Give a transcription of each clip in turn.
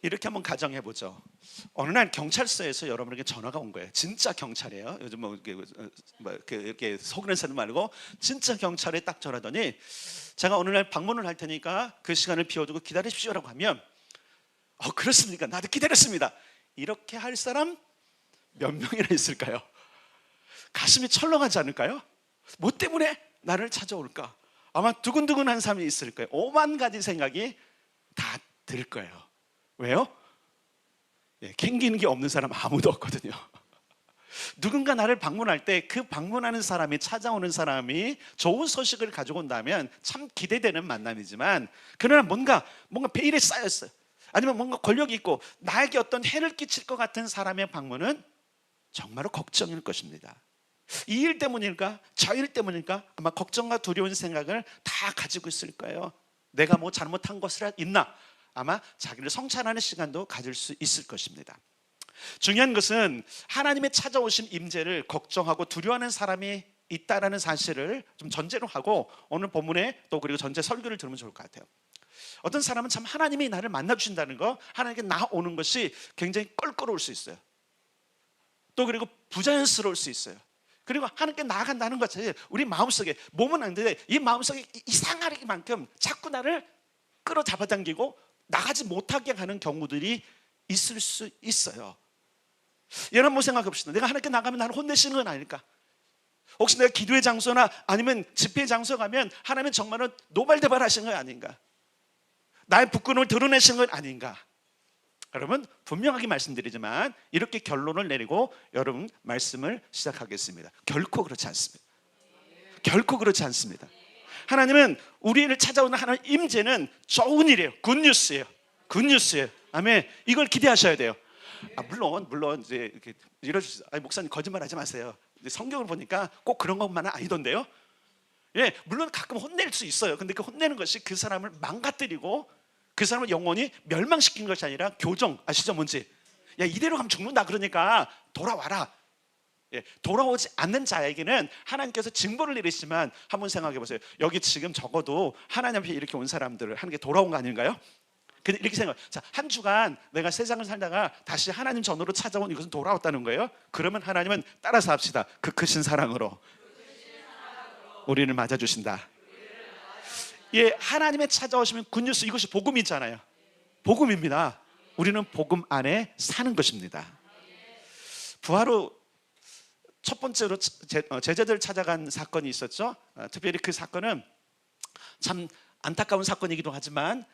이렇게 한번 가정해 보죠. 어느 날 경찰서에서 여러분에게 전화가 온 거예요. 진짜 경찰이에요. 요즘 이렇게 속이는 사람 말고 진짜 경찰에 딱 전화더니, 제가 어느 날 방문을 할 테니까 그 시간을 비워두고 기다리십시오라고 하면, 그렇습니까? 나도 기다렸습니다. 이렇게 할 사람 몇 명이나 있을까요? 가슴이 철렁하지 않을까요? 뭐 때문에 나를 찾아올까? 아마 두근두근한 사람이 있을 거예요. 5만 가지 생각이 다 들 거예요. 왜요? 캥기는 게 없는 사람 아무도 없거든요. 누군가 나를 방문할 때 그 방문하는 사람이, 찾아오는 사람이 좋은 소식을 가지고 온다면 참 기대되는 만남이지만, 그러나 뭔가 베일에 쌓였어요. 아니면 뭔가 권력이 있고 나에게 어떤 해를 끼칠 것 같은 사람의 방문은 정말로 걱정일 것입니다. 이 일 때문일까? 저 일 때문일까? 아마 걱정과 두려운 생각을 다 가지고 있을 거예요. 내가 뭐 잘못한 것이 있나? 아마 자기를 성찰하는 시간도 가질 수 있을 것입니다. 중요한 것은 하나님의 찾아오신 임재를 걱정하고 두려워하는 사람이 있다라는 사실을 좀 전제로 하고 오늘 본문에 또 그리고 전체 설교를 들으면 좋을 것 같아요. 어떤 사람은 참 하나님이 나를 만나주신다는 거, 하나님께 나오는 것이 굉장히 껄끄러울 수 있어요. 또 그리고 부자연스러울 수 있어요. 그리고 하나님께 나아간다는 것 자체, 우리 마음속에, 몸은 안 되는데 이 마음속에 이상하기만큼 자꾸 나를 끌어잡아당기고 나가지 못하게 하는 경우들이 있을 수 있어요. 여러분 한번 생각해 봅시다. 내가 하나님께 나가면 나를 혼내시는 건 아닐까? 혹시 내가 기도의 장소나 아니면 집회의 장소 가면 하나님은 정말로 노발대발 하시는 건 아닌가? 나의 부끄러움을 드러내시는 건 아닌가? 여러분 분명하게 말씀드리지만 이렇게 결론을 내리고 여러분 말씀을 시작하겠습니다. 결코 그렇지 않습니다. 결코 그렇지 않습니다. 하나님은 우리를 찾아오는 하나님 임재는 좋은 일이에요. 굿뉴스예요. 굿뉴스예요. 아멘. 이걸 기대하셔야 돼요. 물론 이제 이렇게 이러시죠. 목사님 거짓말하지 마세요. 성경을 보니까 꼭 그런 것만은 아니던데요. 물론 가끔 혼낼 수 있어요. 근데 그 혼내는 것이 그 사람을 망가뜨리고 그 사람을 영원히 멸망시킨 것이 아니라 교정, 아시죠 뭔지? 이대로 가면 죽는다 그러니까 돌아와라. 돌아오지 않는 자에게는 하나님께서 징벌을 내리시지만 한번 생각해 보세요. 여기 지금 적어도 하나님 앞에 이렇게 온 사람들을 하나님께 돌아온 거 아닌가요? 근데 이렇게 생각해요. 자, 한 주간 내가 세상을 살다가 다시 하나님 전으로 찾아온 이것은 돌아왔다는 거예요. 그러면 하나님은 따라서 합시다. 그 크신 사랑으로 우리를 맞아주신다. 하나님의 찾아오시면 굿뉴스, 이것이 복음이잖아요. 복음입니다. 우리는 복음 안에 사는 것입니다. 부활 후 첫 번째로 제자들 찾아간 사건이 있었죠. 특별히 그 사건은 참 안타까운 사건이기도 하지만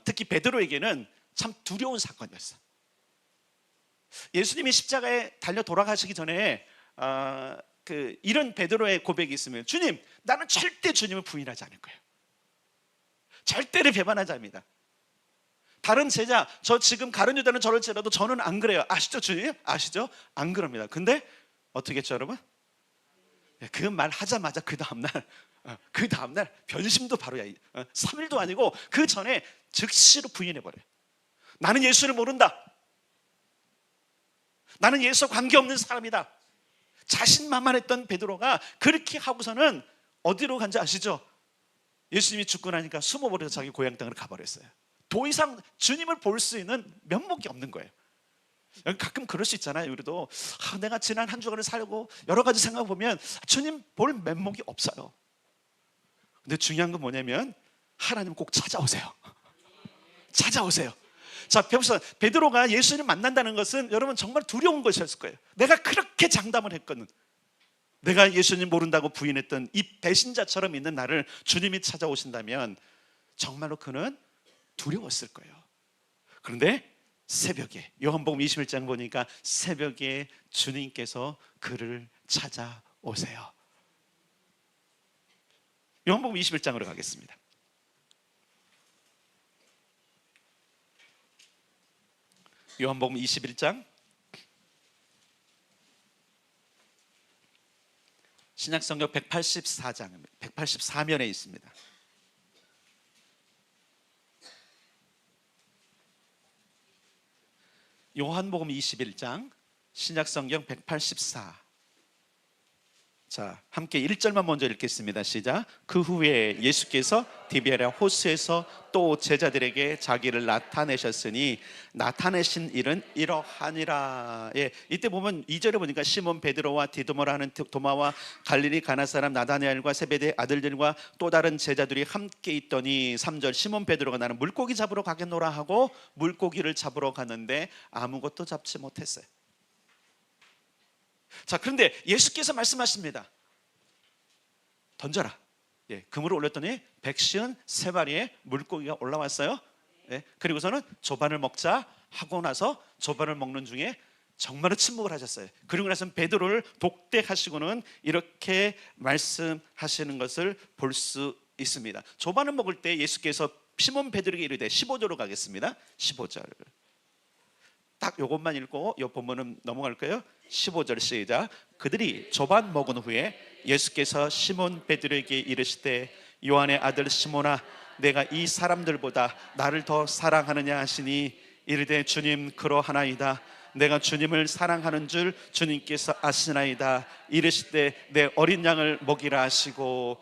특히 베드로에게는 참 두려운 사건이었어요. 예수님이 십자가에 달려 돌아가시기 전에 이런 베드로의 고백이 있으면, 주님, 나는 절대 주님을 부인하지 않을 거예요. 절대로 배반하지 않습니다. 다른 제자, 저 지금 가룟 유다는 저럴지라도 저는 안 그래요. 아시죠 주님? 아시죠? 안 그럽니다. 근데 어떻게 했죠 여러분? 그 말 하자마자 그 다음날 변심도 바로 3일도 아니고 그 전에 즉시로 부인해버려요. 나는 예수를 모른다. 나는 예수와 관계없는 사람이다. 자신만만했던 베드로가 그렇게 하고서는 어디로 간지 아시죠? 예수님이 죽고 나니까 숨어버려서 자기 고향 땅으로 가버렸어요. 더 이상 주님을 볼 수 있는 면목이 없는 거예요. 가끔 그럴 수 있잖아요. 우리도 내가 지난 한 주간을 살고 여러 가지 생각해보면 주님 볼 면목이 없어요. 근데 중요한 건 뭐냐면 하나님 꼭 찾아오세요. 찾아오세요. 자, 베드로가 예수님을 만난다는 것은 여러분 정말 두려운 것이었을 거예요. 내가 그렇게 장담을 했거든. 내가 예수님 모른다고 부인했던 이 배신자처럼 있는 나를 주님이 찾아오신다면 정말로 그는 두려웠을 거예요. 그런데 새벽에, 요한복음 21장 보니까 새벽에 주님께서 그를 찾아오세요. 요한복음 21장으로 가겠습니다. 요한복음 21장 신약성경 184장 184면에 있습니다. 요한복음 21장 신약성경 184. 자, 함께 1절만 먼저 읽겠습니다. 시작. 그 후에 예수께서 디베랴 호수에서 또 제자들에게 자기를 나타내셨으니 나타내신 일은 이러하니라. 예, 이때 보면 2절에 보니까 시몬 베드로와 디도모라 하는 도마와 갈릴리 가나 사람 나다나엘과 세베대의 아들들과 또 다른 제자들이 함께 있더니 3절 시몬 베드로가 나는 물고기 잡으러 가겠노라 하고 물고기를 잡으러 갔는데 아무것도 잡지 못했어요. 자, 그런데 예수께서 말씀하십니다. 던져라. 예, 그물을 올렸더니 153마리의 물고기가 올라왔어요. 예, 그리고서는 조반을 먹자 하고 나서 조반을 먹는 중에 정말로 침묵을 하셨어요. 그리고 나서 베드로를 독대하시고는 이렇게 말씀하시는 것을 볼 수 있습니다. 조반을 먹을 때 예수께서 시몬 베드로에게 이르되 15절로 가겠습니다. 15절. 딱 요것만 읽고 요 본문은 넘어갈 거예요. 15절 시작. 그들이 조반 먹은 후에 예수께서 시몬 베드로에게 이르시되 요한의 아들 시몬아 내가 이 사람들보다 나를 더 사랑하느냐 하시니 이르되 주님 그러하나이다. 내가 주님을 사랑하는 줄 주님께서 아시나이다. 이르시되 내 어린 양을 먹이라 하시고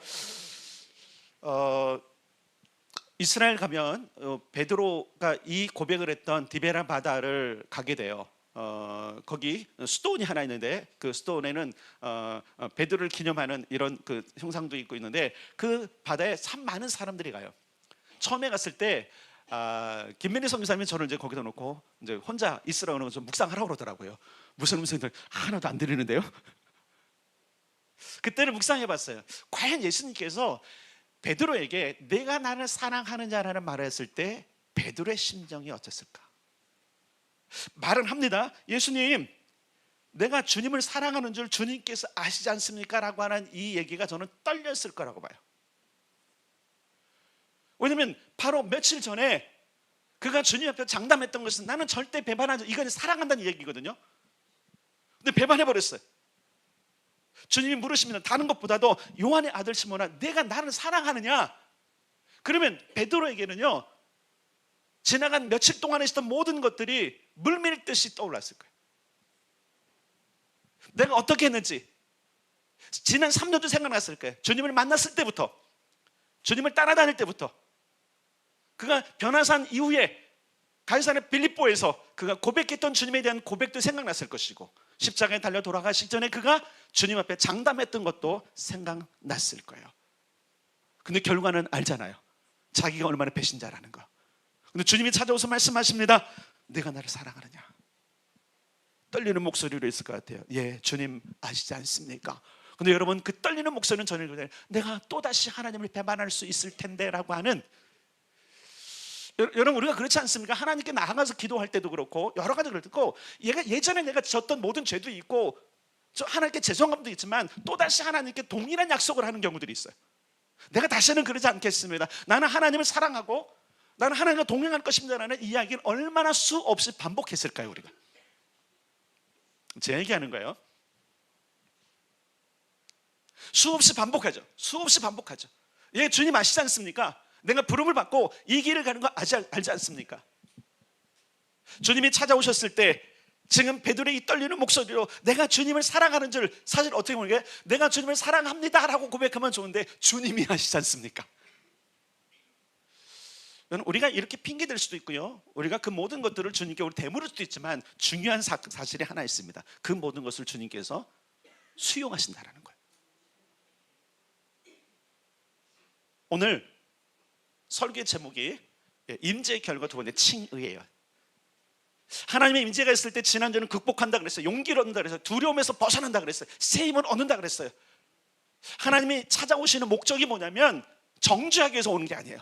이스라엘 가면 베드로가 이 고백을 했던 디베랴 바다를 가게 돼요. 거기 수도원이 하나 있는데 그 수도원에는 베드로를 기념하는 이런 그 형상도 있고 있는데 그 바다에 참 많은 사람들이 가요. 처음에 갔을 때 김민희 선교사님이 저를 이제 거기다 놓고 이제 혼자 있으라고 그러면 좀 묵상하라고 그러더라고요. 무슨 음성들 하나도 안 들리는데요. 그때는 묵상해봤어요. 과연 예수님께서 베드로에게 내가 나를 사랑하느냐라는 말을 했을 때 베드로의 심정이 어땠을까? 말은 합니다. 예수님, 내가 주님을 사랑하는 줄 주님께서 아시지 않습니까? 라고 하는 이 얘기가 저는 떨렸을 거라고 봐요. 왜냐하면 바로 며칠 전에 그가 주님 앞에 장담했던 것은 나는 절대 배반하지, 이건 사랑한다는 얘기거든요. 근데 배반해버렸어요. 주님이 물으십니다. 다른 것보다도 요한의 아들 시몬아 내가 나를 사랑하느냐? 그러면 베드로에게는요 지나간 며칠 동안에 있었던 모든 것들이 물밀듯이 떠올랐을 거예요. 내가 어떻게 했는지 지난 3년도 생각났을 거예요. 주님을 만났을 때부터, 주님을 따라다닐 때부터, 그가 변화산 이후에 가이사랴 빌립보에서 그가 고백했던 주님에 대한 고백도 생각났을 것이고 십자가에 달려 돌아가시기 전에 그가 주님 앞에 장담했던 것도 생각났을 거예요. 근데 결과는 알잖아요. 자기가 얼마나 배신자라는 거. 근데 주님이 찾아오서 말씀하십니다. 내가 나를 사랑하느냐? 떨리는 목소리로 있을 것 같아요. 예, 주님 아시지 않습니까? 근데 여러분 그 떨리는 목소리는 저는 내가 또다시 하나님을 배반할 수 있을 텐데 라고 하는, 여러분 우리가 그렇지 않습니까? 하나님께 나아가서 기도할 때도 그렇고 여러 가지 그렇고 예전에 내가 졌던 모든 죄도 있고 하나님께 죄송함도 있지만 또다시 하나님께 동일한 약속을 하는 경우들이 있어요. 내가 다시는 그러지 않겠습니다. 나는 하나님을 사랑하고 나는 하나님과 동행할 것입니다라는 이야기를 얼마나 수없이 반복했을까요? 우리가 제 얘기하는 거예요. 수없이 반복하죠. 수없이 반복하죠. 예, 주님 아시지 않습니까? 내가 부름을 받고 이 길을 가는 거 알지 않습니까? 주님이 찾아오셨을 때 지금 베드로의 이 떨리는 목소리로 내가 주님을 사랑하는 줄, 사실 어떻게 보면 내가 주님을 사랑합니다 라고 고백하면 좋은데 주님이 아시지 않습니까? 우리가 이렇게 핑계댈 수도 있고요, 우리가 그 모든 것들을 주님께 우리 대물을 수도 있지만 중요한 사실이 하나 있습니다. 그 모든 것을 주님께서 수용하신다라는 거예요. 오늘 설교의 제목이 임재의 결과 두 번째 칭의예요. 하나님의 임재가 있을 때 지난주는 극복한다 그랬어요. 용기를 얻는다 그랬어요. 두려움에서 벗어난다 그랬어요. 새 힘을 얻는다 그랬어요. 하나님이 찾아오시는 목적이 뭐냐면 정죄하기 위해서 오는 게 아니에요.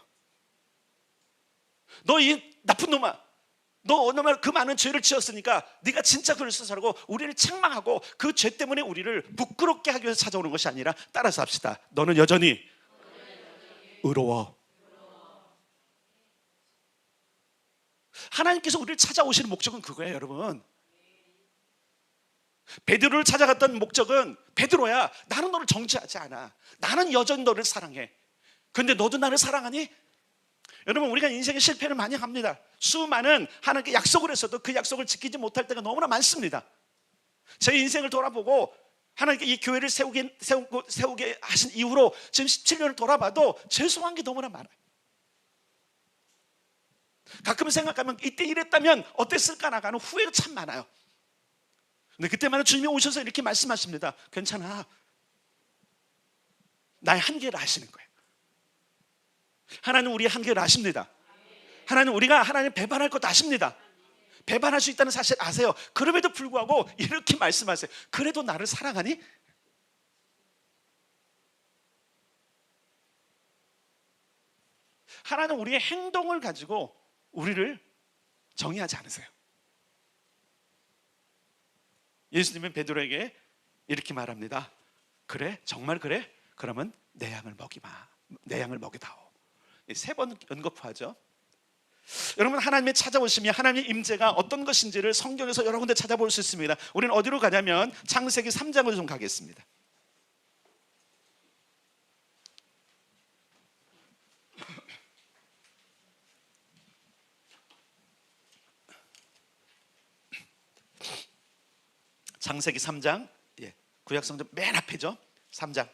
너 이 나쁜 놈아, 너 얼마나 그 많은 죄를 지었으니까 네가 진짜 그리스도 살고 우리를 책망하고 그 죄 때문에 우리를 부끄럽게 하기 위해서 찾아오는 것이 아니라 따라서 합시다. 너는 여전히 의로워. 하나님께서 우리를 찾아오시는 목적은 그거예요, 여러분. 베드로를 찾아갔던 목적은 베드로야, 나는 너를 정죄하지 않아. 나는 여전히 너를 사랑해. 그런데 너도 나를 사랑하니? 여러분 우리가 인생에 실패를 많이 합니다. 수많은 하나님께 약속을 했어도 그 약속을 지키지 못할 때가 너무나 많습니다. 제 인생을 돌아보고 하나님께 이 교회를 세우게 하신 이후로 지금 17년을 돌아봐도 죄송한 게 너무나 많아요. 가끔 생각하면 이때 이랬다면 어땠을까 나가는 후회가 참 많아요. 근데 그때마다 주님이 오셔서 이렇게 말씀하십니다. 괜찮아, 나의 한계를 아시는 거예요. 하나님 우리의 한계를 아십니다. 하나님 우리가 하나님 배반할 것도 아십니다. 배반할 수 있다는 사실 아세요. 그럼에도 불구하고 이렇게 말씀하세요. 그래도 나를 사랑하니? 하나님 우리의 행동을 가지고 우리를 정의하지 않으세요. 예수님은 베드로에게 이렇게 말합니다. 그래? 정말 그래? 그러면 내 양을 내 양을 먹이다오. 3번 언급하죠. 여러분, 하나님이 찾아오시면 하나님의 임재가 어떤 것인지를 성경에서 여러 군데 찾아볼 수 있습니다. 우리는 어디로 가냐면 창세기 3장으로 좀 가겠습니다. 창세기 3장, 구약성경 맨 앞이죠. 3장.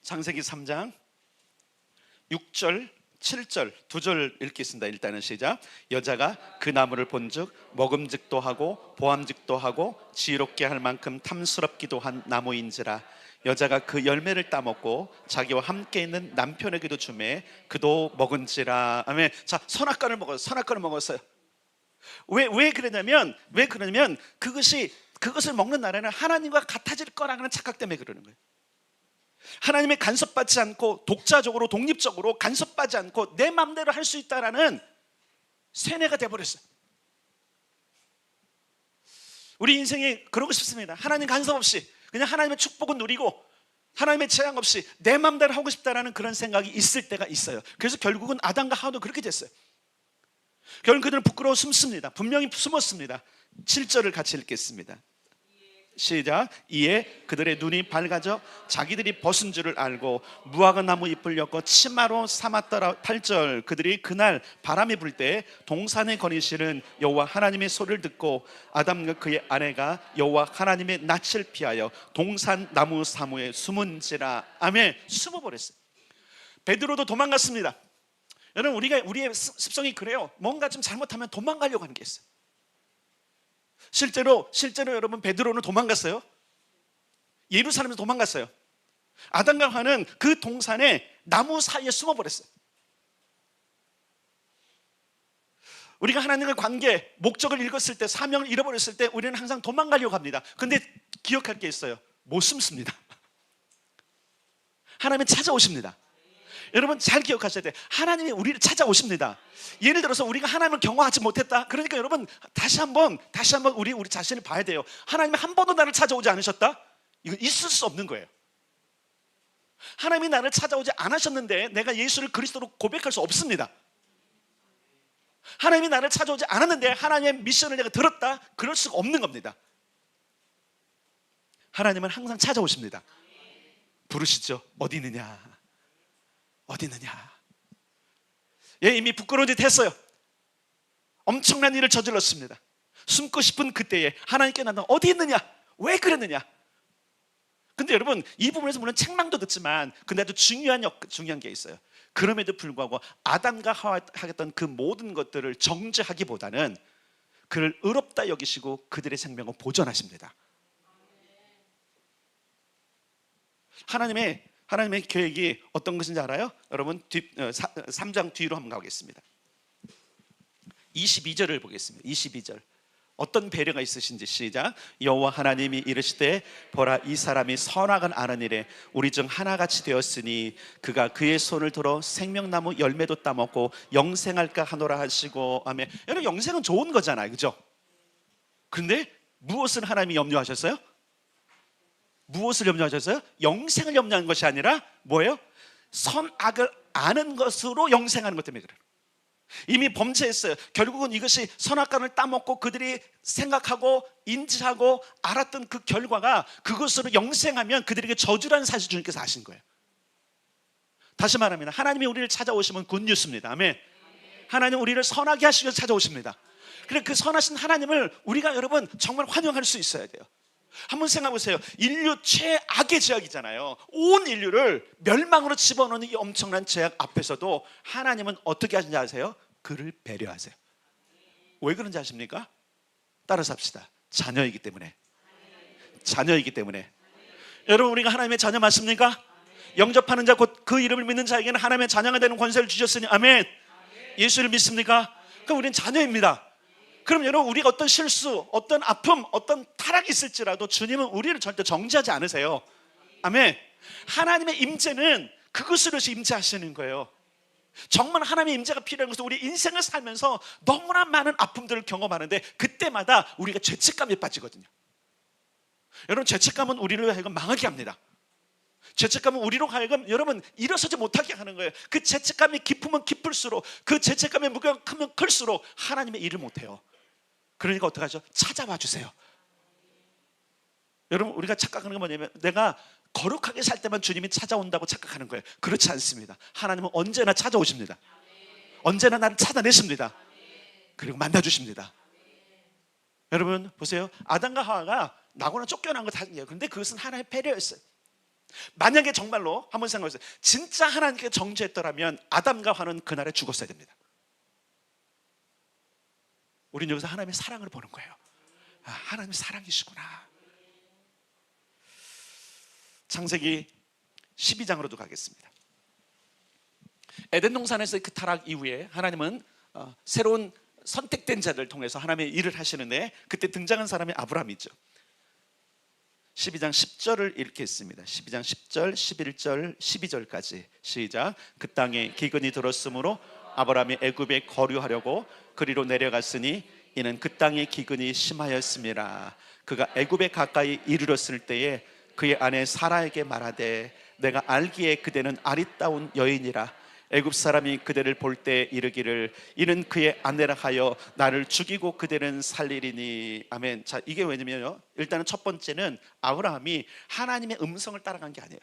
창세기 3장 6절 7절 2절 읽겠습니다. 일단은 시작. 여자가 그 나무를 본즉 먹음직도 하고 보암직도 하고 지혜롭게 할 만큼 탐스럽기도 한 나무인지라. 여자가 그 열매를 따먹고 자기와 함께 있는 남편에게도 주매 그도 먹은지라. 아멘. 자, 선악과를 먹었어요. 왜 그러냐면 그것을 먹는 날에는 하나님과 같아질 거라는 착각 때문에 그러는 거예요. 하나님의 간섭받지 않고 독자적으로 독립적으로 간섭받지 않고 내 마음대로 할 수 있다라는 세뇌가 돼버렸어요. 우리 인생이 그러고 싶습니다. 하나님 간섭 없이 그냥 하나님의 축복은 누리고 하나님의 재앙 없이 내 마음대로 하고 싶다라는 그런 생각이 있을 때가 있어요. 그래서 결국은 아담과 하와도 그렇게 됐어요. 결국 그들은 부끄러워 숨습니다. 분명히 숨었습니다. 7절을 같이 읽겠습니다. 시작. 이에 그들의 눈이 밝아져 자기들이 벗은 줄을 알고 무화과 나무 잎을 엮어 치마로 삼았더라. 8절. 그들이 그날 바람이 불 때 동산에 거니시는 여호와 하나님의 소리를 듣고 아담과 그의 아내가 여호와 하나님의 낯을 피하여 동산 나무 사무에 숨은지라. 아멘. 숨어버렸어요. 베드로도 도망갔습니다. 여러분, 우리의 습성이 그래요. 뭔가 좀 잘못하면 도망가려고 하는 게 있어요. 실제로 여러분, 베드로는 도망갔어요. 예루살렘에서 도망갔어요. 아담과 하와는 그 동산에 나무 사이에 숨어버렸어요. 우리가 하나님과의 관계, 목적을 잃었을 때, 사명을 잃어버렸을 때 우리는 항상 도망가려고 합니다. 근데 기억할 게 있어요. 못 숨습니다. 하나님은 찾아오십니다. 여러분, 잘 기억하셔야 돼요. 하나님이 우리를 찾아오십니다. 예를 들어서 우리가 하나님을 경험하지 못했다. 그러니까 여러분, 다시 한번 우리 자신을 봐야 돼요. 하나님이 한 번도 나를 찾아오지 않으셨다? 이거 있을 수 없는 거예요. 하나님이 나를 찾아오지 않으셨는데 내가 예수를 그리스도로 고백할 수 없습니다. 하나님이 나를 찾아오지 않았는데 하나님의 미션을 내가 들었다? 그럴 수가 없는 겁니다. 하나님은 항상 찾아오십니다. 부르시죠. 어디 있느냐? 어디 있느냐? 이미 부끄러운 짓 했어요. 엄청난 일을 저질렀습니다. 숨고 싶은 그때에 하나님께 나는 어디 있느냐? 왜 그랬느냐? 근데 여러분, 이 부분에서 물론 책망도 듣지만 근데 아주 중요한 게 있어요. 그럼에도 불구하고 아담과 하와가 했던 그 모든 것들을 정죄하기보다는 그를 의롭다 여기시고 그들의 생명을 보존하십니다. 하나님의 계획이 어떤 것인지 알아요? 여러분, 3장 뒤로 한번 가겠습니다. 22절을 보겠습니다. 22절. 어떤 배려가 있으신지 시작. 여호와 하나님이 이르시되 보라, 이 사람이 선악을 아는 일에 우리 중 하나같이 되었으니 그가 그의 손을 들어 생명나무 열매도 따먹고 영생할까 하노라 하시고. 아멘. 여러분, 영생은 좋은 거잖아요, 그죠? 그런데 무엇을 하나님이 염려하셨어요? 무엇을 염려하셨어요? 영생을 염려하는 것이 아니라 뭐예요? 선악을 아는 것으로 영생하는 것 때문에 그래요. 이미 범죄했어요. 결국은 이것이 선악과를 따먹고 그들이 생각하고 인지하고 알았던 그 결과가 그것으로 영생하면 그들에게 저주라는 사실 주님께서 아신 거예요. 다시 말하면 하나님이 우리를 찾아오시면 굿뉴스입니다. 아멘. 하나님 우리를 선하게 하시기 위해서 찾아오십니다. 그래 그 선하신 하나님을 우리가 여러분 정말 환영할 수 있어야 돼요. 한번 생각해 보세요. 인류 최악의 제약이잖아요. 온 인류를 멸망으로 집어넣는 이 엄청난 제약 앞에서도 하나님은 어떻게 하시는지 아세요? 그를 배려하세요. 왜 그런지 아십니까? 따라서 합시다. 자녀이기 때문에. 자녀이기 때문에. 여러분 우리가 하나님의 자녀 맞습니까? 영접하는 자 곧 그 이름을 믿는 자에게는 하나님의 자녀가 되는 권세를 주셨으니 아멘. 예수를 믿습니까? 그럼 우리는 자녀입니다. 그럼 여러분 우리가 어떤 실수, 어떤 아픔, 어떤 타락이 있을지라도 주님은 우리를 절대 정죄하지 않으세요. 아멘. 하나님의 임재는 그것으로 임재하시는 거예요. 정말 하나님의 임재가 필요한 것은 우리 인생을 살면서 너무나 많은 아픔들을 경험하는데 그때마다 우리가 죄책감에 빠지거든요. 여러분 죄책감은 우리를 하여금 망하게 합니다. 죄책감은 우리로 하여금 여러분 일어서지 못하게 하는 거예요. 그 죄책감이 깊으면 깊을수록, 그 죄책감의 무게가 크면 클수록 하나님의 일을 못해요. 그러니까 어떡하죠? 찾아와 주세요. 여러분 우리가 착각하는 건 뭐냐면 내가 거룩하게 살 때만 주님이 찾아온다고 착각하는 거예요. 그렇지 않습니다. 하나님은 언제나 찾아오십니다. 언제나 나를 찾아내십니다. 그리고 만나주십니다. 여러분 보세요. 아담과 하와가 낙원에 쫓겨난 거 다예요. 그런데 그것은 하나님의 배려였어요. 만약에 정말로 한번 생각해보세요. 진짜 하나님께 정죄했더라면 아담과 하와는 그날에 죽었어야 됩니다. 우리는 여기서 하나님의 사랑을 보는 거예요. 아, 하나님의 사랑이시구나. 창세기 12장으로도 가겠습니다. 에덴 동산에서 그 타락 이후에 하나님은 새로운 선택된 자들을 통해서 하나님의 일을 하시는데 그때 등장한 사람이 아브라함이죠. 12장 10절을 읽겠습니다. 12장 10절, 11절, 12절까지 시작. 그 땅에 기근이 들었으므로 아브라함이 애굽에 거류하려고 그리로 내려갔으니 이는 그 땅에 기근이 심하였음이라. 그가 애굽에 가까이 이르렀을 때에 그의 아내 사라에게 말하되 내가 알기에 그대는 아리따운 여인이라. 애굽 사람이 그대를 볼 때 이르기를 이는 그의 아내라 하여 나를 죽이고 그대는 살리리니. 아멘. 자, 이게 왜냐면요, 일단은 첫 번째는 아브라함이 하나님의 음성을 따라간 게 아니에요.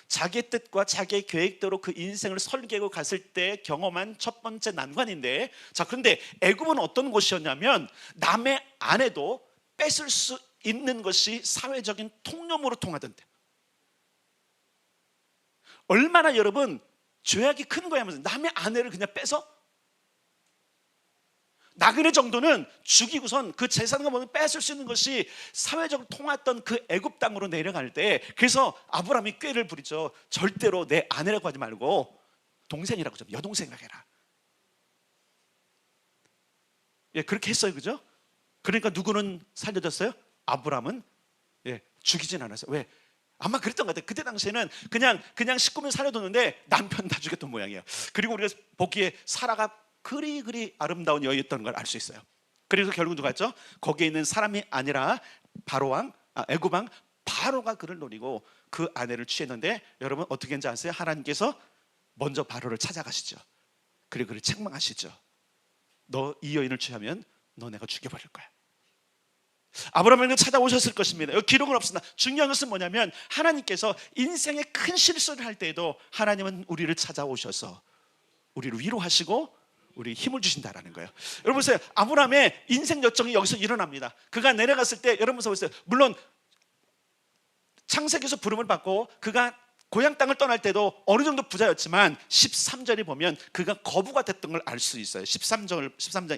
자기의 뜻과 자기의 계획대로 그 인생을 설계하고 갔을 때 경험한 첫 번째 난관인데, 자, 그런데 애굽은 어떤 곳이었냐면 남의 아내도 뺏을 수 있는 것이 사회적인 통념으로 통하던데, 얼마나 여러분 죄악이 큰 거야. 남의 아내를 그냥 빼서 나그네 정도는 죽이고선 그 재산과 모든 뺏을 수 있는 것이 사회적으로 통했던 그 애굽 땅으로 내려갈 때, 그래서 아브라함이 꾀를 부리죠. 절대로 내 아내라고 하지 말고 동생이라고 좀, 여동생이라고 해라. 예, 그렇게 했어요. 그죠? 그러니까 누구는 살려졌어요? 아브라함은 죽이진 않았어요. 왜? 아마 그랬던 것 같아요. 그때 당시에는 그냥 식구면 살려뒀는데 남편 다 죽였던 모양이에요. 그리고 우리가 보기에 사라가 그리 아름다운 여인이었던 걸 알 수 있어요. 그래서 결국 누가 했죠? 거기에 있는 사람이 아니라 애굽 왕 바로가 그를 노리고 그 아내를 취했는데, 여러분 어떻게 했는지 아세요? 하나님께서 먼저 바로를 찾아가시죠. 그리고 그를 책망하시죠. 너 이 여인을 취하면 너 내가 죽여버릴 거야. 아브라함에게 찾아오셨을 것입니다. 여기 기록은 없으나 중요한 것은 뭐냐면 하나님께서 인생의 큰 실수를 할 때에도 하나님은 우리를 찾아오셔서 우리를 위로하시고 우리 힘을 주신다라는 거예요. 여러분 보세요. 아브라함의 인생 여정이 여기서 일어납니다. 그가 내려갔을 때 여러분 보세요. 물론 창세기에서 부름을 받고 그가 고향 땅을 떠날 때도 어느 정도 부자였지만 13절에 보면 그가 거부가 됐던 걸 알 수 있어요. 13장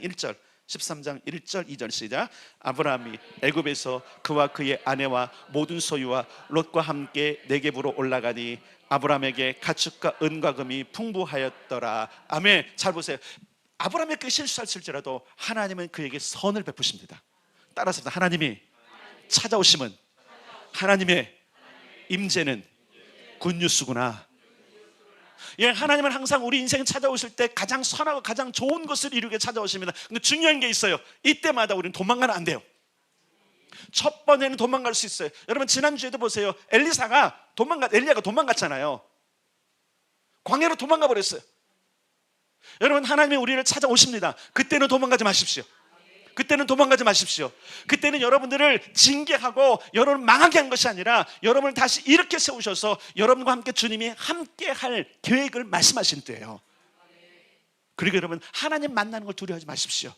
1절 13장 1절 2절 시작. 아브라함이 애굽에서 그와 그의 아내와 모든 소유와 롯과 함께 네겝으로 올라가니 아브라함에게 가축과 은과 금이 풍부하였더라. 아멘. 잘 보세요. 아브라함이 그 실수했을지라도 하나님은 그에게 선을 베푸십니다. 따라서 하나님이 찾아오심은, 하나님의 임재는 굿뉴스구나. 예, 하나님은 항상 우리 인생에 찾아오실 때 가장 선하고 가장 좋은 것을 이루게 찾아오십니다. 근데 중요한 게 있어요. 이때마다 우리는 도망가면 안 돼요. 첫 번에는 도망갈 수 있어요. 여러분 지난주에도 보세요. 엘리야가 도망갔잖아요. 광야로 도망가 버렸어요. 여러분 하나님이 우리를 찾아오십니다. 그때는 도망가지 마십시오. 그때는 여러분들을 징계하고 여러분을 망하게 한 것이 아니라 여러분을 다시 이렇게 세우셔서 여러분과 함께 주님이 함께 할 계획을 말씀하신 때예요. 그리고 여러분, 하나님 만나는 걸 두려워하지 마십시오.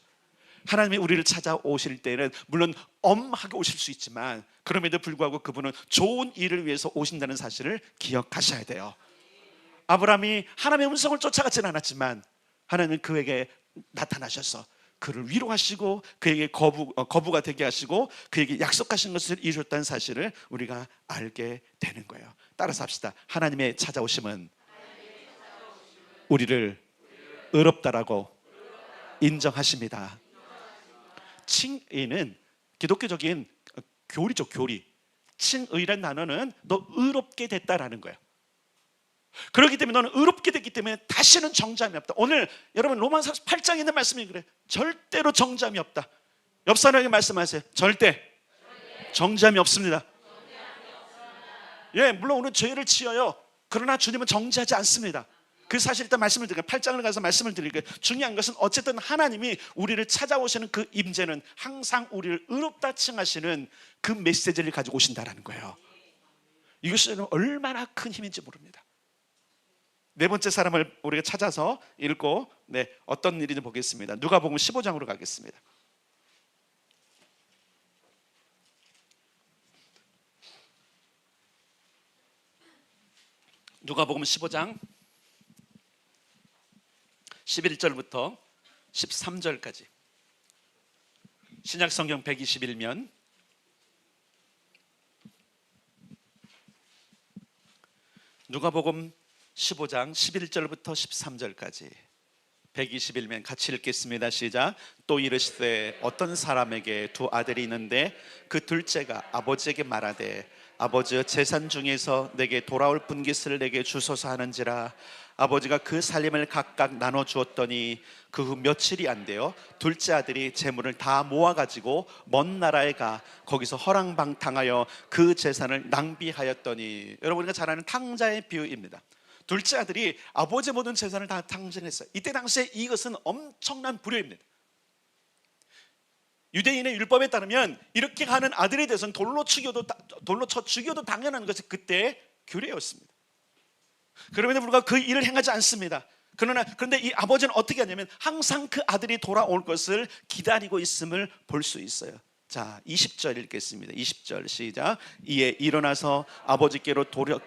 하나님이 우리를 찾아오실 때는 물론 엄하게 오실 수 있지만 그럼에도 불구하고 그분은 좋은 일을 위해서 오신다는 사실을 기억하셔야 돼요. 아브라함이 하나님의 음성을 쫓아가지는 않았지만 하나님은 그에게 나타나셔서 그를 위로하시고 그에게 거부가 되게 하시고 그에게 약속하신 것을 이루었다는 사실을 우리가 알게 되는 거예요. 따라서 합시다. 하나님의 찾아오심은 우리를 의롭다라고 인정하십니다. 칭의는 기독교적인 교리죠, 교리. 칭의란 단어는 너 의롭게 됐다라는 거예요. 그렇기 때문에 너는 의롭게 됐기 때문에 다시는 정죄함이 없다. 오늘 여러분 로마서 8장에 있는 말씀이 그래. 절대로 정죄함이 없다. 옆 사람에게 말씀하세요. 절대 정죄함이 없습니다. 예, 물론 우리는 죄를 지어요. 그러나 주님은 정죄하지 않습니다. 그 사실 일단 말씀을 드릴게요. 8장을 가서 말씀을 드릴게요. 중요한 것은 어쨌든 하나님이 우리를 찾아오시는 그 임재는 항상 우리를 의롭다 칭하시는 그 메시지를 가지고 오신다라는 거예요. 이것이 얼마나 큰 힘인지 모릅니다. 네 번째 사람을 우리가 찾아서 읽고 어떤 일인지 보겠습니다. 누가복음 15장으로 가겠습니다. 누가복음 15장 11절부터 13절까지 신약성경 121면 누가복음 15장 11절부터 13절까지 121면 같이 읽겠습니다. 시작. 또 이르시되 어떤 사람에게 두 아들이 있는데 그 둘째가 아버지에게 말하되 아버지의 재산 중에서 내게 돌아올 분깃을 내게 주소서 하는지라. 아버지가 그 살림을 각각 나눠 주었더니 그 후 며칠이 안 되어 둘째 아들이 재물을 다 모아가지고 먼 나라에 가 거기서 허랑방탕하여 그 재산을 낭비하였더니. 여러분, 우리가 잘 아는 탕자의 비유입니다. 둘째 아들이 아버지의 모든 재산을 다 탕진했어요. 이때 당시에 이것은 엄청난 불효입니다. 유대인의 율법에 따르면 이렇게 가는 아들에 대해서는 돌로 쳐 죽여도 당연한 것이 그때의 규례였습니다. 그럼에도 불구하고 그 일을 행하지 않습니다. 그런데 이 아버지는 어떻게 하냐면 항상 그 아들이 돌아올 것을 기다리고 있음을 볼 수 있어요. 자, 20절 읽겠습니다. 20절 시작. 이에 일어나서 아버지께로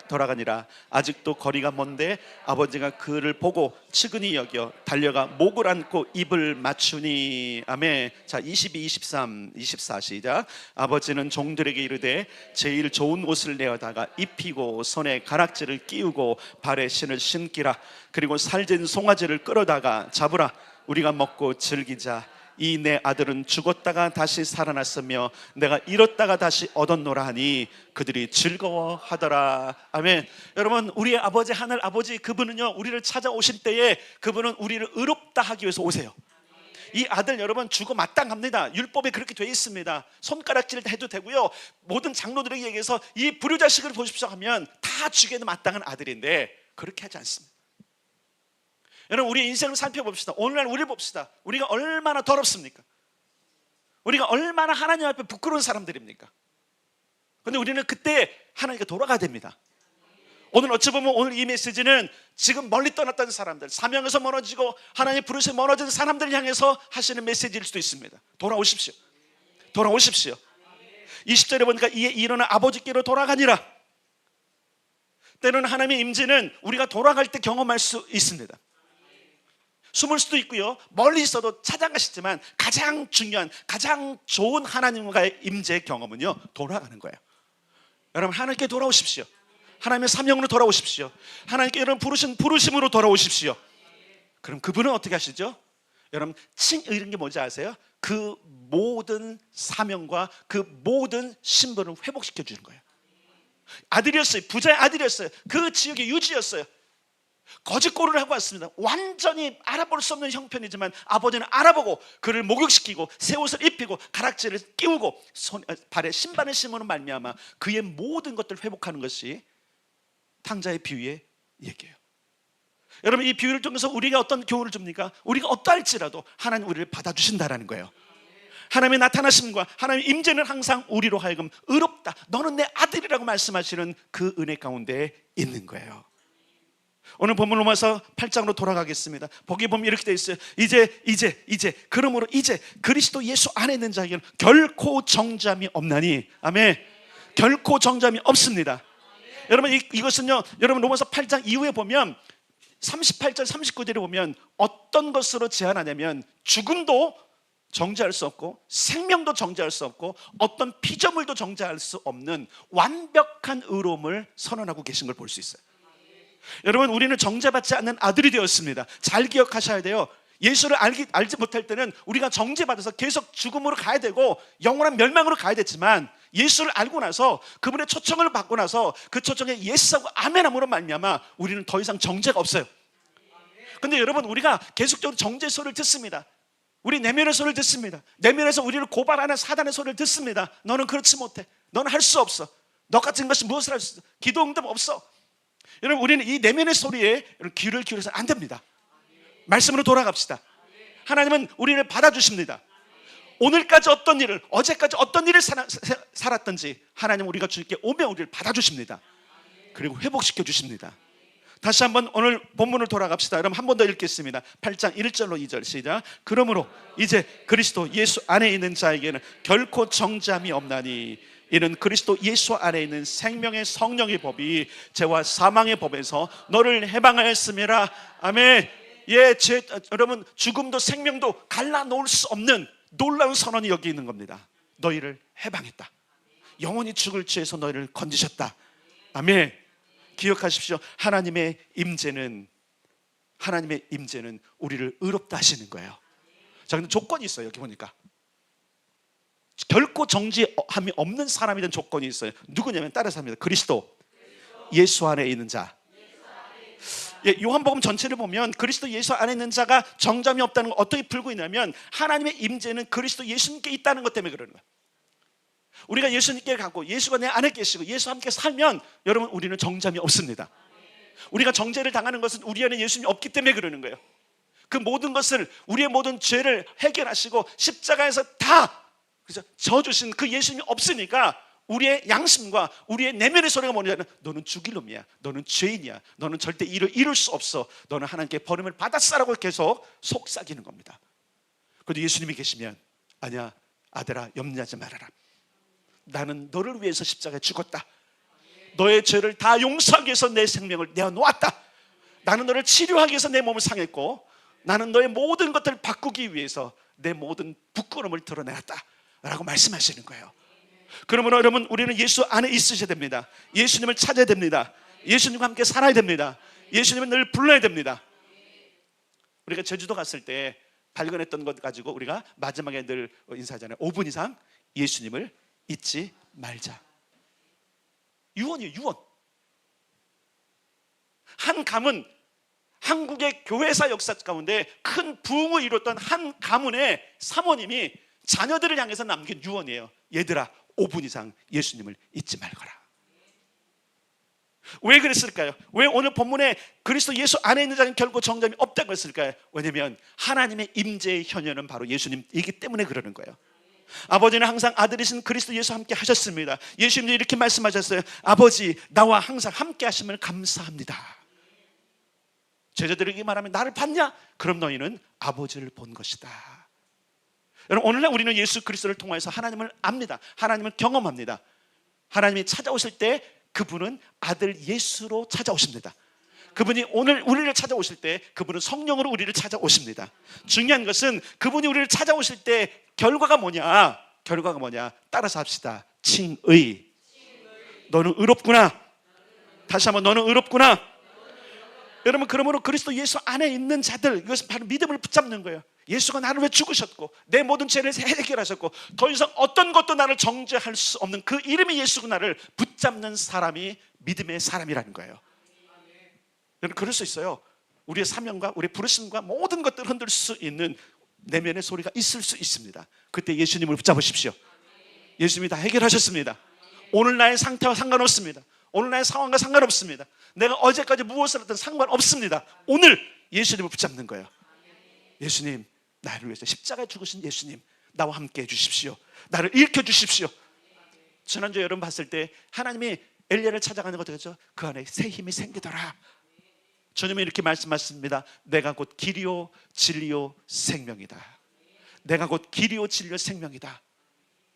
돌아가니라. 아직도 거리가 먼데 아버지가 그를 보고 측은히 여겨 달려가 목을 안고 입을 맞추니. 아멘. 자, 22, 23, 24 시작. 아버지는 종들에게 이르되 제일 좋은 옷을 내어다가 입히고 손에 가락지를 끼우고 발에 신을 신기라. 그리고 살진 송아지를 끌어다가 잡으라. 우리가 먹고 즐기자. 이 내 아들은 죽었다가 다시 살아났으며 내가 잃었다가 다시 얻었노라 하니 그들이 즐거워하더라. 아멘. 여러분, 우리의 아버지 하늘 아버지 그분은요, 우리를 찾아오실 때에 그분은 우리를 의롭다 하기 위해서 오세요. 이 아들 여러분 죽어 마땅합니다. 율법에 그렇게 되어 있습니다. 손가락질 해도 되고요. 모든 장로들에게 얘기해서 이 불효자식을 보십시오 하면 다 죽여도 마땅한 아들인데 그렇게 하지 않습니다. 여러분, 우리 인생을 살펴봅시다. 오늘날 우리를 봅시다. 우리가 얼마나 더럽습니까? 우리가 얼마나 하나님 앞에 부끄러운 사람들입니까? 그런데 우리는 그때 하나님께 돌아가야 됩니다. 오늘 어찌 보면 오늘 이 메시지는 지금 멀리 떠났던 사람들, 사명에서 멀어지고 하나님 부르신 멀어진 사람들을 향해서 하시는 메시지일 수도 있습니다. 돌아오십시오. 돌아오십시오. 20절에 보니까 이에 일어나 아버지께로 돌아가니라. 때로는 하나님의 임재는 우리가 돌아갈 때 경험할 수 있습니다. 숨을 수도 있고요, 멀리 있어도 찾아가시지만 가장 중요한, 가장 좋은 하나님과의 임재의 경험은요, 돌아가는 거예요. 여러분, 하나님께 돌아오십시오. 하나님의 사명으로 돌아오십시오. 하나님께 여러분 부르신 부르심으로 돌아오십시오. 그럼 그분은 어떻게 하시죠? 여러분, 이런 게 뭔지 아세요? 그 모든 사명과 그 모든 신분을 회복시켜 주는 거예요. 아들이었어요. 부자의 아들이었어요. 그 지역의 유지였어요. 거짓고를 하고 왔습니다. 완전히 알아볼 수 없는 형편이지만 아버지는 알아보고 그를 목욕시키고 새 옷을 입히고 가락지를 끼우고 발에 신발을 신으로 말미암아 그의 모든 것들을 회복하는 것이 탕자의 비유의 얘기예요. 여러분, 이 비유를 통해서 우리가 어떤 교훈을 줍니까? 우리가 어떠할지라도 하나님 우리를 받아주신다라는 거예요. 하나님의 나타나심과 하나님의 임재는 항상 우리로 하여금 의롭다, 너는 내 아들이라고 말씀하시는 그 은혜 가운데 있는 거예요. 오늘 본문 로마서 8장으로 돌아가겠습니다. 거기 보면 이렇게 되어 있어요. 이제 그러므로 이제 그리스도 예수 안에 있는 자에게는 결코 정죄함이 없나니. 아멘. 결코 정죄함이 없습니다. 여러분 이것은요, 여러분 로마서 8장 이후에 보면 38절 39절에 보면 어떤 것으로 제한하냐면 죽음도 정죄할 수 없고 생명도 정죄할 수 없고 어떤 피조물도 정죄할 수 없는 완벽한 의로움을 선언하고 계신 걸 볼 수 있어요. 여러분 우리는 정죄받지 않는 아들이 되었습니다. 잘 기억하셔야 돼요. 예수를 알지 못할 때는 우리가 정죄받아서 계속 죽음으로 가야 되고 영원한 멸망으로 가야 됐지만 예수를 알고 나서 그분의 초청을 받고 나서 그 초청에 예스하고 아멘함으로 말미암아 우리는 더 이상 정죄가 없어요. 근데 여러분 우리가 계속적으로 정죄 소리를 듣습니다. 우리 내면의 소리를 듣습니다. 내면에서 우리를 고발하는 사단의 소리를 듣습니다. 너는 그렇지 못해. 너는 할 수 없어. 너 같은 것이 무엇을 할 수 있어. 기도 응답 없어. 여러분 우리는 이 내면의 소리에 귀를 기울여서 안 됩니다. 말씀으로 돌아갑시다. 하나님은 우리를 받아주십니다. 오늘까지 어떤 일을, 어제까지 어떤 일을 살았던지 하나님 우리가 주님께 오면 우리를 받아주십니다. 그리고 회복시켜 주십니다. 다시 한번 오늘 본문을 돌아갑시다. 여러분 한 번 더 읽겠습니다. 8장 1절로 2절 시작. 그러므로 이제 그리스도 예수 안에 있는 자에게는 결코 정죄함이 없나니 이는 그리스도 예수 안에 있는 생명의 성령의 법이 죄와 사망의 법에서 너를 해방하였음이라. 아멘. 여러분 죽음도 생명도 갈라놓을 수 없는 놀라운 선언이 여기 있는 겁니다. 너희를 해방했다. 영원히 죽을 죄에서 너희를 건지셨다. 아멘. 기억하십시오. 하나님의 임재는 우리를 의롭다 하시는 거예요. 자, 근데 조건이 있어요. 여기 보니까 결코 정죄함이 없는 사람이 된 조건이 있어요. 누구냐면 따라서 합니다. 그리스도 예수 안에 있는 자. 요한복음 전체를 보면 그리스도 예수 안에 있는 자가 정죄함이 없다는 걸 어떻게 풀고 있냐면 하나님의 임재는 그리스도 예수님께 있다는 것 때문에 그러는 거예요. 우리가 예수님께 가고 예수가 내 안에 계시고 예수와 함께 살면 여러분 우리는 정죄함이 없습니다. 우리가 정죄를 당하는 것은 우리 안에 예수님이 없기 때문에 그러는 거예요. 그 모든 것을 우리의 모든 죄를 해결하시고 십자가에서 다 져주신 그 예수님이 없으니까 우리의 양심과 우리의 내면의 소리가 뭐냐면 너는 죽일 놈이야. 너는 죄인이야. 너는 절대 이룰 수 없어. 너는 하나님께 버림을 받았어라고 계속 속삭이는 겁니다. 그런데 예수님이 계시면 아니야 아들아 염려하지 말아라. 나는 너를 위해서 십자가에 죽었다. 너의 죄를 다 용서하기 위해서 내 생명을 내어놓았다. 나는 너를 치료하기 위해서 내 몸을 상했고 나는 너의 모든 것들을 바꾸기 위해서 내 모든 부끄러움을 드러내었다 라고 말씀하시는 거예요. 그러므로 여러분 우리는 예수 안에 있으셔야 됩니다. 예수님을 찾아야 됩니다. 예수님과 함께 살아야 됩니다. 예수님을 늘 불러야 됩니다. 우리가 제주도 갔을 때 발견했던 것 가지고 우리가 마지막에 늘 인사하잖아요. 5분 이상 예수님을 잊지 말자. 유언이에요. 유언. 한 가문, 한국의 교회사 역사 가운데 큰 부흥을 이뤘던 한 가문의 사모님이 자녀들을 향해서 남긴 유언이에요. 얘들아 5분 이상 예수님을 잊지 말거라. 왜 그랬을까요? 왜 오늘 본문에 그리스도 예수 안에 있는 자는 결코 정죄함이 없다고 했을까요? 왜냐하면 하나님의 임재의 현현은 바로 예수님이기 때문에 그러는 거예요. 아버지는 항상 아들이신 그리스도 예수와 함께 하셨습니다. 예수님도 이렇게 말씀하셨어요. 아버지 나와 항상 함께 하심을 감사합니다. 제자들에게 말하면 나를 봤냐? 그럼 너희는 아버지를 본 것이다. 여러분 오늘날 우리는 예수 그리스도를 통해서 하나님을 압니다. 하나님을 경험합니다. 하나님이 찾아오실 때 그분은 아들 예수로 찾아오십니다. 그분이 오늘 우리를 찾아오실 때 그분은 성령으로 우리를 찾아오십니다. 중요한 것은 그분이 우리를 찾아오실 때 결과가 뭐냐? 따라서 합시다. 칭의. 너는 의롭구나. 다시 한번 너는 의롭구나. 여러분 그러므로 그리스도 예수 안에 있는 자들 이것은 바로 믿음을 붙잡는 거예요. 예수가 나를 왜 죽으셨고 내 모든 죄를 해결하셨고 더 이상 어떤 것도 나를 정죄할 수 없는 그 이름이 예수가 나를 붙잡는 사람이 믿음의 사람이라는 거예요. 여러분 그럴 수 있어요. 우리의 사명과 우리의 부르심과 모든 것들을 흔들 수 있는 내면의 소리가 있을 수 있습니다. 그때 예수님을 붙잡으십시오. 예수님이 다 해결하셨습니다. 오늘 나의 상태와 상관없습니다. 오늘 나의 상황과 상관없습니다. 내가 어제까지 무엇을 했든 상관없습니다. 오늘 예수님을 붙잡는 거예요. 예수님 나를 위해서 십자가에 죽으신 예수님 나와 함께 해주십시오. 나를 일으켜 주십시오. 지난주에 여러분 봤을 때 하나님이 엘리야를 찾아가는 것 같죠? 그 안에 새 힘이 생기더라. 주님은 이렇게 말씀하십니다. 내가 곧 길이요 진리요 생명이다. 내가 곧 길이요 진리요 생명이다.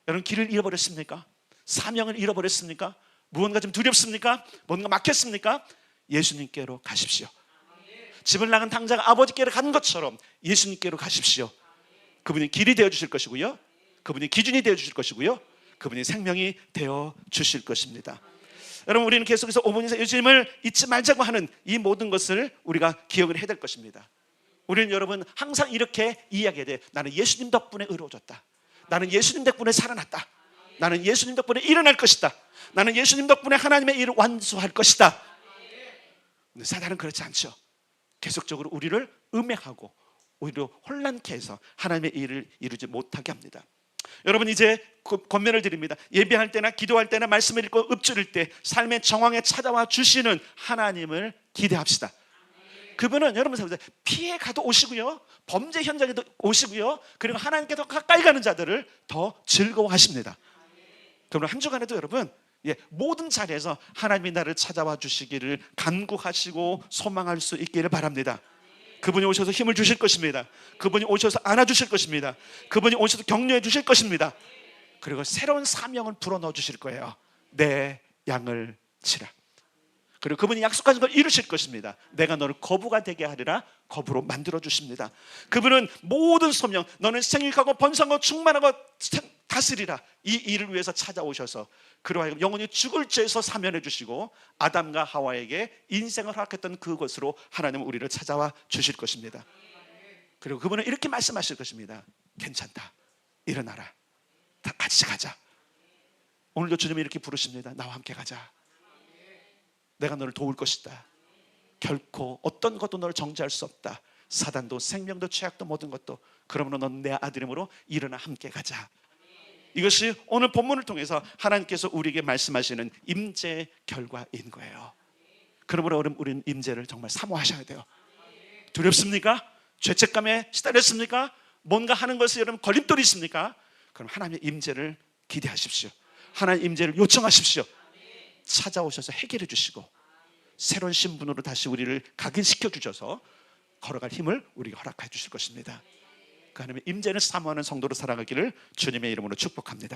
여러분, 길을 잃어버렸습니까? 사명을 잃어버렸습니까? 무언가 좀 두렵습니까? 뭔가 막혔습니까? 예수님께로 가십시오. 집을 나간 당자가 아버지께로 간 것처럼 예수님께로 가십시오. 그분이 길이 되어주실 것이고요, 그분이 기준이 되어주실 것이고요, 그분이 생명이 되어주실 것입니다. 여러분, 우리는 계속해서 오분에서 예수님을 잊지 말자고 하는 이 모든 것을 우리가 기억을 해야 될 것입니다. 우리는 여러분 항상 이렇게 이야기해야 돼요. 나는 예수님 덕분에 의로워졌다. 나는 예수님 덕분에 살아났다. 나는 예수님 덕분에 일어날 것이다. 나는 예수님 덕분에 하나님의 일을 완수할 것이다. 근데 사단은 그렇지 않죠. 계속적으로 우리를 음해하고 오히려 혼란케 해서 하나님의 일을 이루지 못하게 합니다. 여러분, 이제 권면을 드립니다. 예배할 때나 기도할 때나 말씀을 읽고 읊조릴 때 삶의 정황에 찾아와 주시는 하나님을 기대합시다. 그분은 여러분 피해 가도 오시고요, 범죄 현장에도 오시고요, 그리고 하나님께 더 가까이 가는 자들을 더 즐거워하십니다. 그러면 한 주간에도 여러분, 모든 자리에서 하나님이 나를 찾아와 주시기를 간구하시고 소망할 수 있기를 바랍니다. 그분이 오셔서 힘을 주실 것입니다. 그분이 오셔서 안아주실 것입니다. 그분이 오셔서 격려해 주실 것입니다. 그리고 새로운 사명을 불어넣어 주실 거예요. 내 양을 치라. 그리고 그분이 약속하신 걸 이루실 것입니다. 내가 너를 거부가 되게 하리라. 거부로 만들어 주십니다. 그분은 모든 소명, 너는 생육하고 번성하고 충만하고 다스리라, 이 일을 위해서 찾아오셔서 그로 하여금 영원히 죽을 죄에서 사면해 주시고 아담과 하와에게 인생을 허락했던 그곳으로 하나님은 우리를 찾아와 주실 것입니다. 그리고 그분은 이렇게 말씀하실 것입니다. 괜찮다, 일어나라, 다 같이 가자. 오늘도 주님이 이렇게 부르십니다. 나와 함께 가자. 내가 너를 도울 것이다. 결코 어떤 것도 너를 정죄할 수 없다. 사단도 생명도 죄악도 모든 것도. 그러므로 넌 내 아들임으로 일어나 함께 가자. 이것이 오늘 본문을 통해서 하나님께서 우리에게 말씀하시는 임재의 결과인 거예요. 그러므로 우리는 임재를 정말 사모하셔야 돼요. 두렵습니까? 죄책감에 시달렸습니까? 뭔가 하는 것에 여러분 걸림돌이 있습니까? 그럼 하나님의 임재를 기대하십시오. 하나님의 임재를 요청하십시오. 찾아오셔서 해결해 주시고 새로운 신분으로 다시 우리를 각인시켜 주셔서 걸어갈 힘을 우리에게 허락해 주실 것입니다. 그 하나님의 임재를 사모하는 성도로 살아가기를 주님의 이름으로 축복합니다.